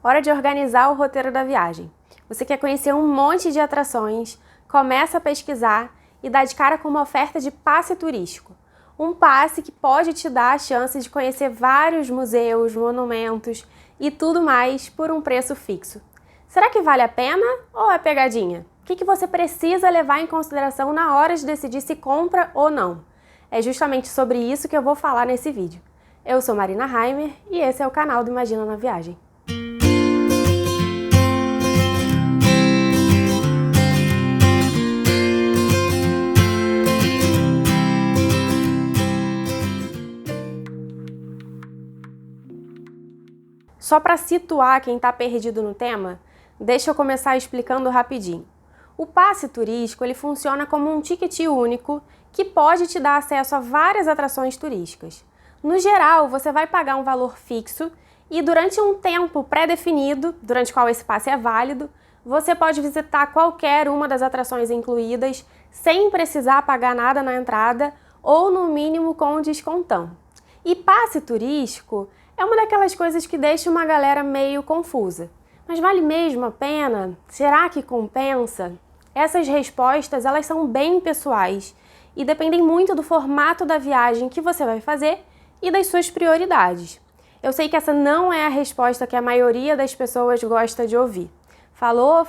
Hora de organizar o roteiro da viagem. Você quer conhecer um monte de atrações, começa a pesquisar e dá de cara com uma oferta de passe turístico. Um passe que pode te dar a chance de conhecer vários museus, monumentos e tudo mais por um preço fixo. Será que vale a pena ou é pegadinha? O que você precisa levar em consideração na hora de decidir se compra ou não? É justamente sobre isso que eu vou falar nesse vídeo. Eu sou Marina Heimer e esse é o canal do Imagina na Viagem. Só para situar quem está perdido no tema, deixa eu começar explicando rapidinho. O passe turístico ele funciona como um ticket único que pode te dar acesso a várias atrações turísticas. No geral, você vai pagar um valor fixo e durante um tempo pré-definido, durante o qual esse passe é válido, você pode visitar qualquer uma das atrações incluídas sem precisar pagar nada na entrada ou no mínimo com um descontão. E passe turístico é uma daquelas coisas que deixa uma galera meio confusa. Mas vale mesmo a pena? Será que compensa? Essas respostas, elas são bem pessoais e dependem muito do formato da viagem que você vai fazer e das suas prioridades. Eu sei que essa não é a resposta que a maioria das pessoas gosta de ouvir. Falou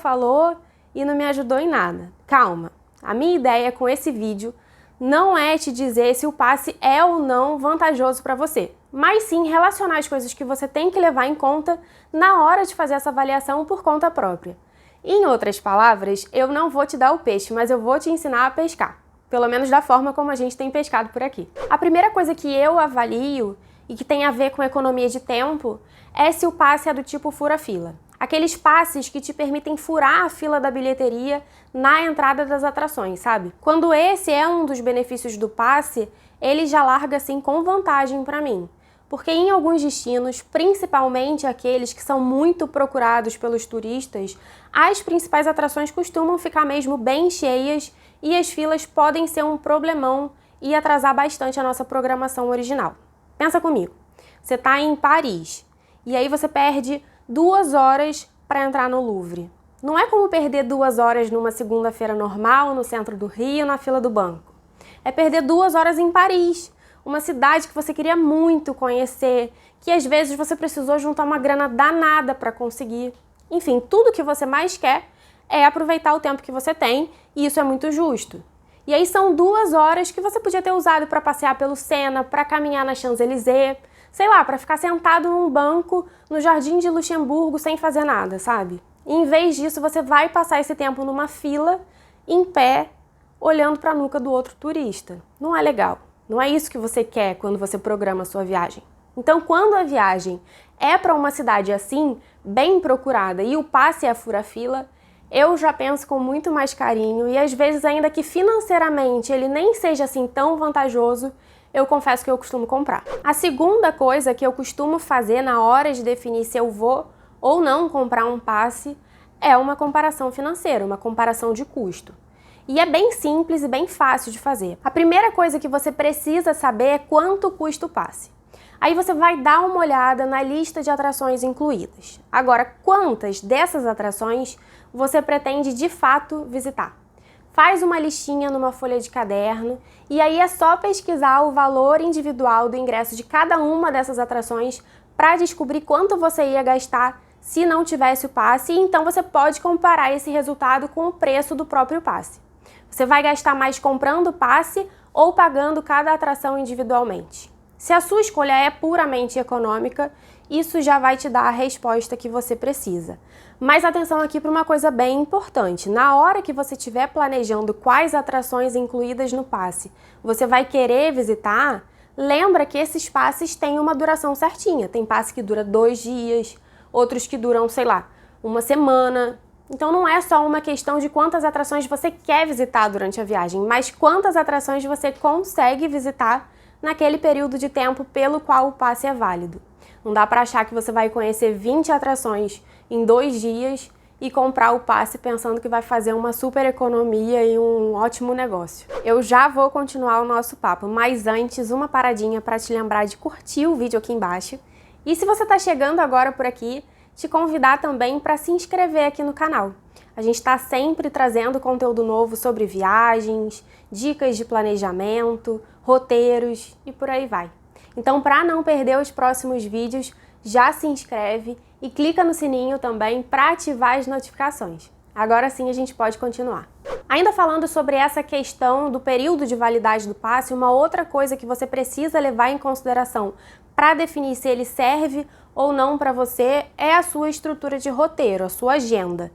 e não me ajudou em nada. Calma, a minha ideia com esse vídeo não é te dizer se o passe é ou não vantajoso para você, mas sim relacionar as coisas que você tem que levar em conta na hora de fazer essa avaliação por conta própria. Em outras palavras, eu não vou te dar o peixe, mas eu vou te ensinar a pescar, pelo menos da forma como a gente tem pescado por aqui. A primeira coisa que eu avalio e que tem a ver com economia de tempo é se o passe é do tipo fura-fila. Aqueles passes que te permitem furar a fila da bilheteria na entrada das atrações, sabe? Quando esse é um dos benefícios do passe, ele já larga assim com vantagem para mim. Porque em alguns destinos, principalmente aqueles que são muito procurados pelos turistas, as principais atrações costumam ficar mesmo bem cheias e as filas podem ser um problemão e atrasar bastante a nossa programação original. Pensa comigo, você está em Paris e aí você perde 2 horas para entrar no Louvre. Não é como perder 2 horas numa segunda-feira normal, no centro do Rio, na fila do banco. É perder 2 horas em Paris, uma cidade que você queria muito conhecer, que às vezes você precisou juntar uma grana danada para conseguir. Enfim, tudo que você mais quer é aproveitar o tempo que você tem, e isso é muito justo. E aí são 2 horas que você podia ter usado para passear pelo Sena, para caminhar na Champs-Élysées, sei lá, para ficar sentado num banco no Jardim de Luxemburgo sem fazer nada, sabe? E em vez disso, você vai passar esse tempo numa fila, em pé, olhando para a nuca do outro turista. Não é legal. Não é isso que você quer quando você programa a sua viagem. Então, quando a viagem é para uma cidade assim, bem procurada, e o passe é fura-fila, eu já penso com muito mais carinho e às vezes, ainda que financeiramente ele nem seja assim tão vantajoso, eu confesso que eu costumo comprar. A segunda coisa que eu costumo fazer na hora de definir se eu vou ou não comprar um passe é uma comparação financeira, uma comparação de custo. E é bem simples e bem fácil de fazer. A primeira coisa que você precisa saber é quanto custa o passe. Aí você vai dar uma olhada na lista de atrações incluídas. Agora, quantas dessas atrações você pretende de fato visitar? Faz uma listinha numa folha de caderno e aí é só pesquisar o valor individual do ingresso de cada uma dessas atrações para descobrir quanto você ia gastar se não tivesse o passe, e então você pode comparar esse resultado com o preço do próprio passe. Você vai gastar mais comprando o passe ou pagando cada atração individualmente? Se a sua escolha é puramente econômica, isso já vai te dar a resposta que você precisa. Mas atenção aqui para uma coisa bem importante. Na hora que você estiver planejando quais atrações incluídas no passe você vai querer visitar, lembra que esses passes têm uma duração certinha. Tem passe que dura 2 dias, outros que duram, sei lá, 1 semana. Então não é só uma questão de quantas atrações você quer visitar durante a viagem, mas quantas atrações você consegue visitar naquele período de tempo pelo qual o passe é válido. Não dá para achar que você vai conhecer 20 atrações em 2 dias e comprar o passe pensando que vai fazer uma super economia e um ótimo negócio. Eu já vou continuar o nosso papo, mas antes uma paradinha para te lembrar de curtir o vídeo aqui embaixo. E se você está chegando agora por aqui, te convidar também para se inscrever aqui no canal. A gente está sempre trazendo conteúdo novo sobre viagens, dicas de planejamento, roteiros e por aí vai. Então, para não perder os próximos vídeos, já se inscreve e clica no sininho também para ativar as notificações. Agora sim a gente pode continuar. Ainda falando sobre essa questão do período de validade do passe, uma outra coisa que você precisa levar em consideração para definir se ele serve ou não para você é a sua estrutura de roteiro, a sua agenda.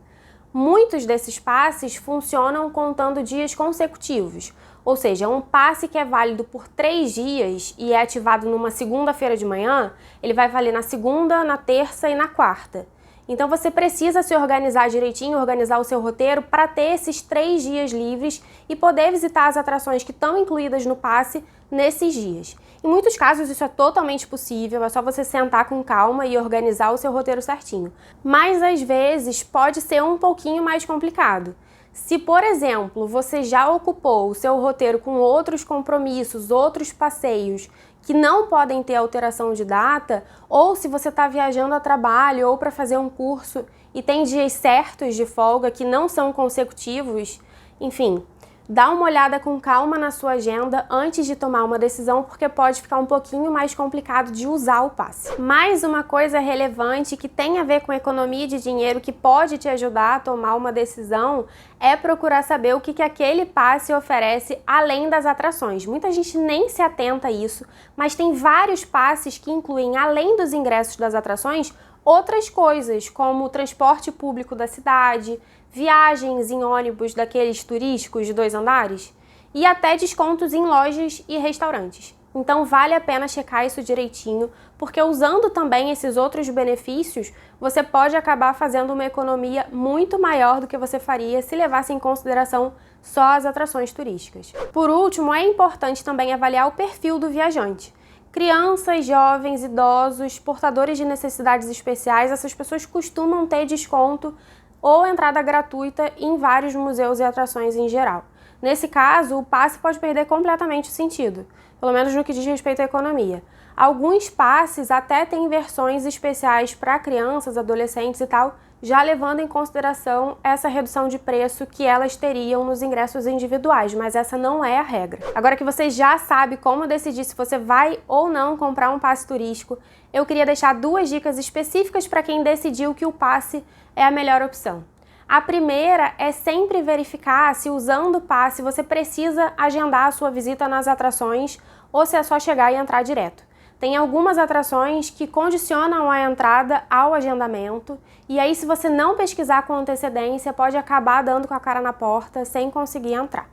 Muitos desses passes funcionam contando dias consecutivos, ou seja, um passe que é válido por 3 dias e é ativado numa segunda-feira de manhã, ele vai valer na segunda, na terça e na quarta. Então você precisa se organizar direitinho, organizar o seu roteiro para ter esses 3 dias livres e poder visitar as atrações que estão incluídas no passe nesses dias. Em muitos casos isso é totalmente possível, é só você sentar com calma e organizar o seu roteiro certinho. Mas às vezes pode ser um pouquinho mais complicado. Se, por exemplo, você já ocupou o seu roteiro com outros compromissos, outros passeios que não podem ter alteração de data, ou se você está viajando a trabalho ou para fazer um curso e tem dias certos de folga que não são consecutivos, enfim, dá uma olhada com calma na sua agenda antes de tomar uma decisão, porque pode ficar um pouquinho mais complicado de usar o passe. Mais uma coisa relevante que tem a ver com economia de dinheiro que pode te ajudar a tomar uma decisão é procurar saber o que aquele passe oferece além das atrações. Muita gente nem se atenta a isso, mas tem vários passes que incluem, além dos ingressos das atrações, outras coisas, como o transporte público da cidade, viagens em ônibus daqueles turísticos de 2 andares e até descontos em lojas e restaurantes. Então vale a pena checar isso direitinho, porque usando também esses outros benefícios, você pode acabar fazendo uma economia muito maior do que você faria se levasse em consideração só as atrações turísticas. Por último, é importante também avaliar o perfil do viajante. Crianças, jovens, idosos, portadores de necessidades especiais, essas pessoas costumam ter desconto ou entrada gratuita em vários museus e atrações em geral. Nesse caso, o passe pode perder completamente o sentido, pelo menos no que diz respeito à economia. Alguns passes até têm versões especiais para crianças, adolescentes e tal, já levando em consideração essa redução de preço que elas teriam nos ingressos individuais, mas essa não é a regra. Agora que você já sabe como decidir se você vai ou não comprar um passe turístico, eu queria deixar 2 dicas específicas para quem decidiu que o passe é a melhor opção. A primeira é sempre verificar se usando o passe você precisa agendar a sua visita nas atrações ou se é só chegar e entrar direto. Tem algumas atrações que condicionam a entrada ao agendamento e aí se você não pesquisar com antecedência pode acabar dando com a cara na porta sem conseguir entrar.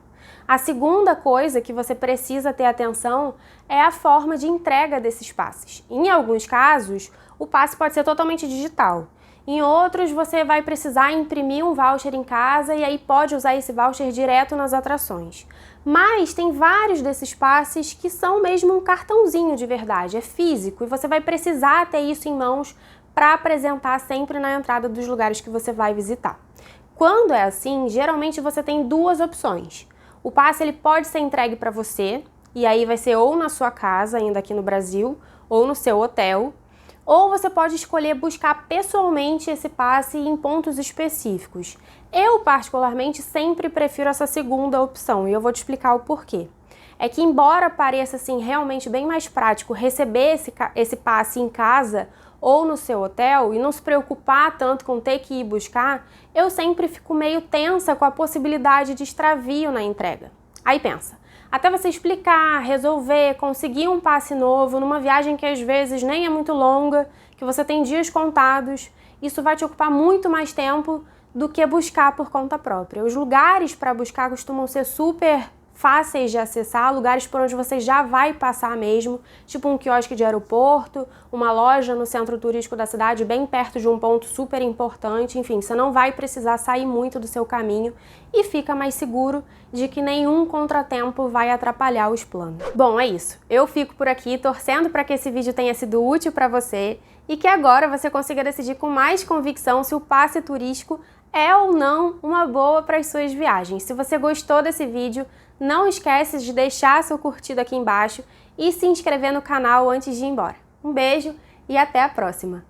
A segunda coisa que você precisa ter atenção é a forma de entrega desses passes. Em alguns casos, o passe pode ser totalmente digital. Em outros, você vai precisar imprimir um voucher em casa e aí pode usar esse voucher direto nas atrações. Mas tem vários desses passes que são mesmo um cartãozinho de verdade, é físico, e você vai precisar ter isso em mãos para apresentar sempre na entrada dos lugares que você vai visitar. Quando é assim, geralmente você tem 2 opções. O passe ele pode ser entregue para você, e aí vai ser ou na sua casa, ainda aqui no Brasil, ou no seu hotel, ou você pode escolher buscar pessoalmente esse passe em pontos específicos. Eu, particularmente, sempre prefiro essa segunda opção e eu vou te explicar o porquê. É que, embora pareça assim, realmente bem mais prático receber esse passe em casa ou no seu hotel e não se preocupar tanto com ter que ir buscar, eu sempre fico meio tensa com a possibilidade de extravio na entrega. Aí pensa, até você explicar, resolver, conseguir um passe novo numa viagem que às vezes nem é muito longa, que você tem dias contados, isso vai te ocupar muito mais tempo do que buscar por conta própria. Os lugares para buscar costumam ser super fáceis de acessar, lugares por onde você já vai passar mesmo, tipo um quiosque de aeroporto, uma loja no centro turístico da cidade, bem perto de um ponto super importante, enfim, você não vai precisar sair muito do seu caminho e fica mais seguro de que nenhum contratempo vai atrapalhar os planos. Bom, é isso. Eu fico por aqui torcendo para que esse vídeo tenha sido útil para você e que agora você consiga decidir com mais convicção se o passe turístico é ou não uma boa para as suas viagens. Se você gostou desse vídeo, não esquece de deixar seu curtido aqui embaixo e se inscrever no canal antes de ir embora. Um beijo e até a próxima!